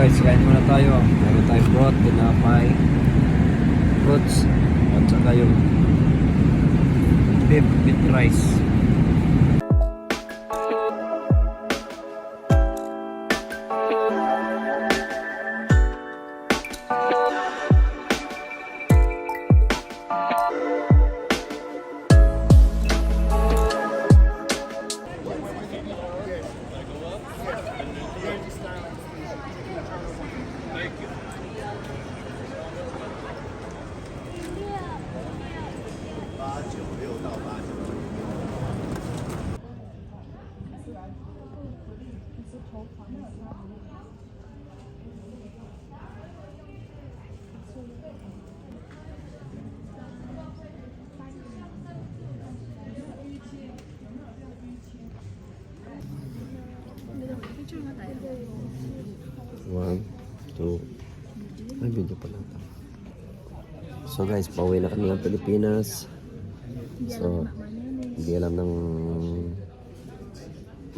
guys, kain muna tayo. Meron tayong broth, tinapay, fruits, at saka yung beef with rice. One, two, may video pa lang. So guys, pauwi na kami ng Pilipinas. So, hindi alam ng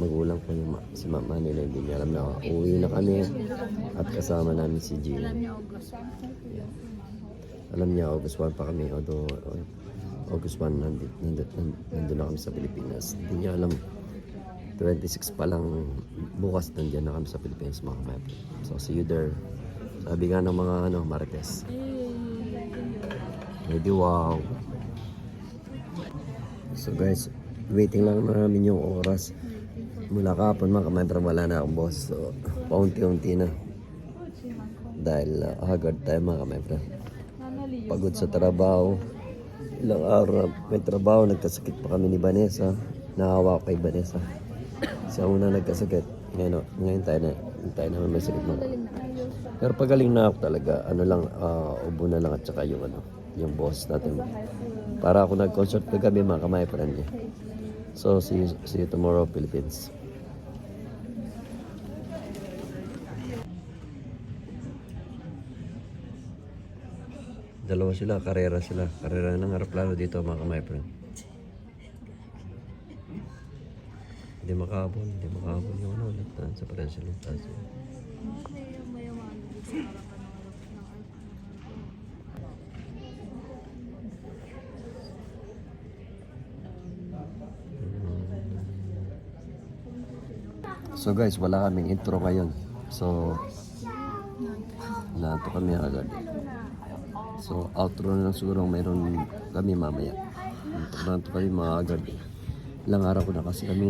magulang ko yung si mama nila, hindi niya alam na uwi na kami at kasama namin si Gio. Yeah. Alam niya August 1 pa kami, although August 1 nandun na kami sa Pilipinas. Hindi niya alam 26 pa lang bukas nandiyan na kami sa Pilipinas, mga kapatid. So see you there. Sabi nga ng mga Marites. Ready, wow. So guys, waiting lang namin yung oras. Mula kapon mga kapatid, wala na akong boss. So paunti-unti na. Dahil haggard tayo mga kapatid. Pagod sa trabaho. Ilang araw may trabaho, nagkasakit pa kami ni Vanessa. Naawa ko kay Vanessa. Siya una nagkasakit. Ngayon tayo na may sakit na. Pero pagaling na ako talaga. Ano lang, ubo na lang at saka yung yung boss natin. Para ako nag-concert kagabi mga kamay friend niya. So see you tomorrow, Philippines. Dalawa sila, karera sila. Karera ng aeroplano dito mga kamay friend. Hindi makahabol yung ulit sa potential ng taas. So guys, wala kaming intro ngayon. So, nato kami agad. So, outro na lang siguro mayroon kami mamaya. Nato kami mga agad. Ilang araw ko na kasi kami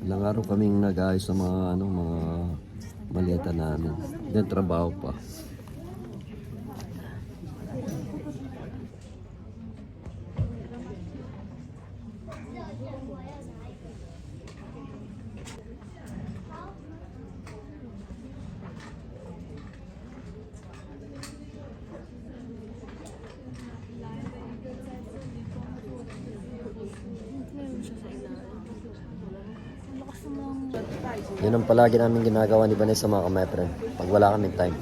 ilang araw kaming nag-ayos sa mga maleta namin. Then trabaho pa. Yun ang palagi namin ginagawa ni Vanessa mga kamay friend. Pag wala kaming time.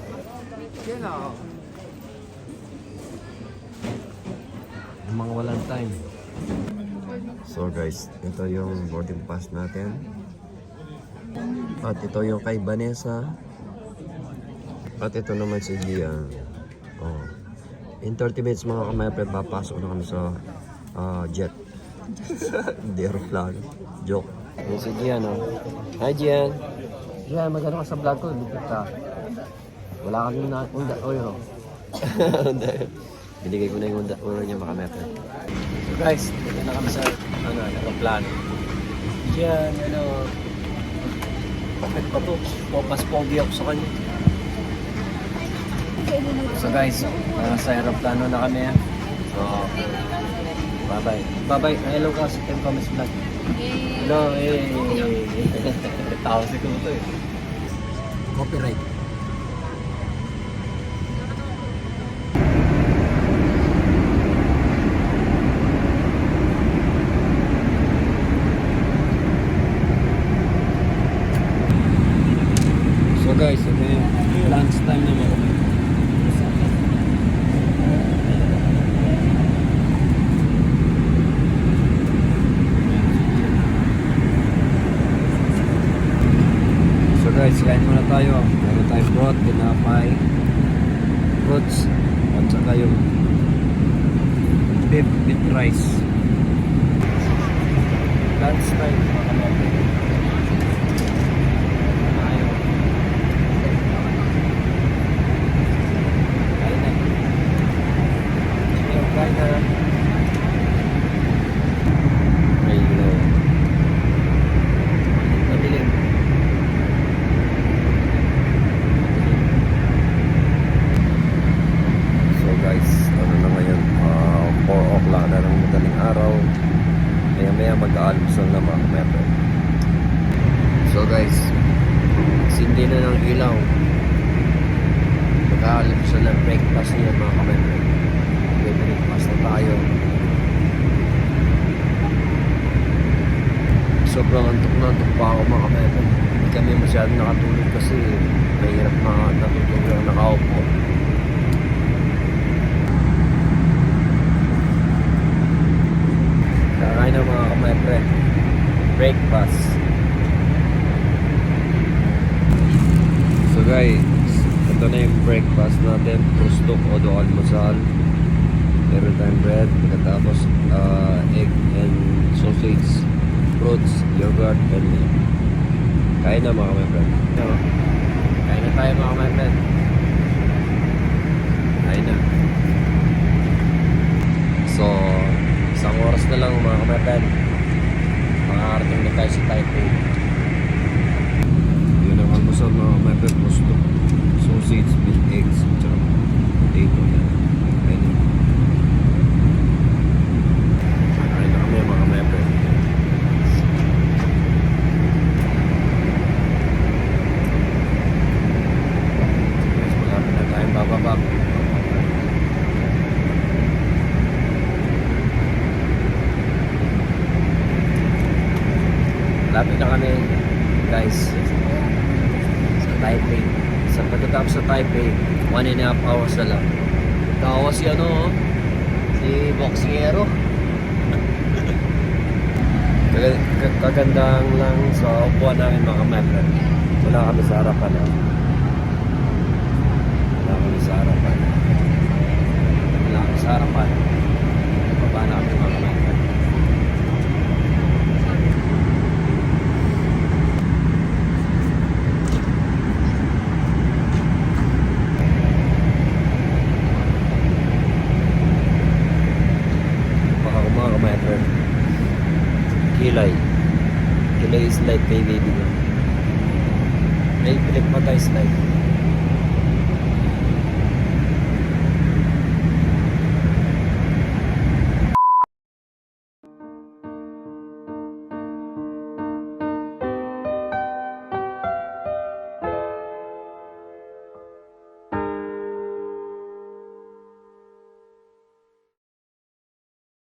Yung mga walang time. So guys, ito yung boarding pass natin. At ito yung kay Vanessa. At ito naman si Gia. Oh. In 30 minutes mga kamay friend, papasok na kami sa jet. Hindi aeroplano. Joke. Yung si Gian, no? Hi, Gian. Gian, magano ka sa vlog ko? Lupit ka. Wala kami na euro. Binigay ko na yung euro niya makameta. So guys, dito na kami sa aeroplano. Gian, bakit pa to? Mas pogi ako sa kanya. So guys, sa aeroplano na kami. So, bye-bye. Bye-bye. Hello ka sa Tim Thomas Vlog. Hello, tao si Kuto eh. Copyright. So guys, ito yung lunch time naman kami. guys, kain muna tayo. Meron tayong broth, tinapay, fruits, at saka yung beef with rice. Lunch time, mga kamay. Mag-aalmusal na mga kamay. So guys, sindi na ng ilaw. Mag-aalmusal ng breakfast niya mga kamay. Breakfast na tayo. Sobrang antok na antok pa ako mga kamay. Hindi kami masyadong nakatulog kasi mahirap na natutulog lang nakaupo. Kakain na mga kamay pre. Breakfast. So guys, ito na yung breakfast natin. Tustok o do almusal. Meron tayong bread. Pagkatapos egg and sausage, fruits, yogurt, and milk. Kain na mga kamay pre. Kain na tayo mga kamay pre. Kain na. So isang oras na lang mga kamay-friend. Makakarating na tayo sa Taipei. Yun ang almusal mga kamay-friend. Gusto sausage with eggs at potato yan. Ayun. Kain na kami mga kamay-friend. Guys, malapit na tayong bababa. Lapit na kami guys sa Taipei. Sa pagkatapos sa Taipei, 1.5 hours na lang. Tawa si ano, si Boxero. Kagandang lang sa upuan namin mga kamay. Wala kami sa harapan. Wala kami sa harapan. Wala kami sa harapan. Baba na kami mga kamay. Kilay is like kay baby ko. May pinagpatay slide.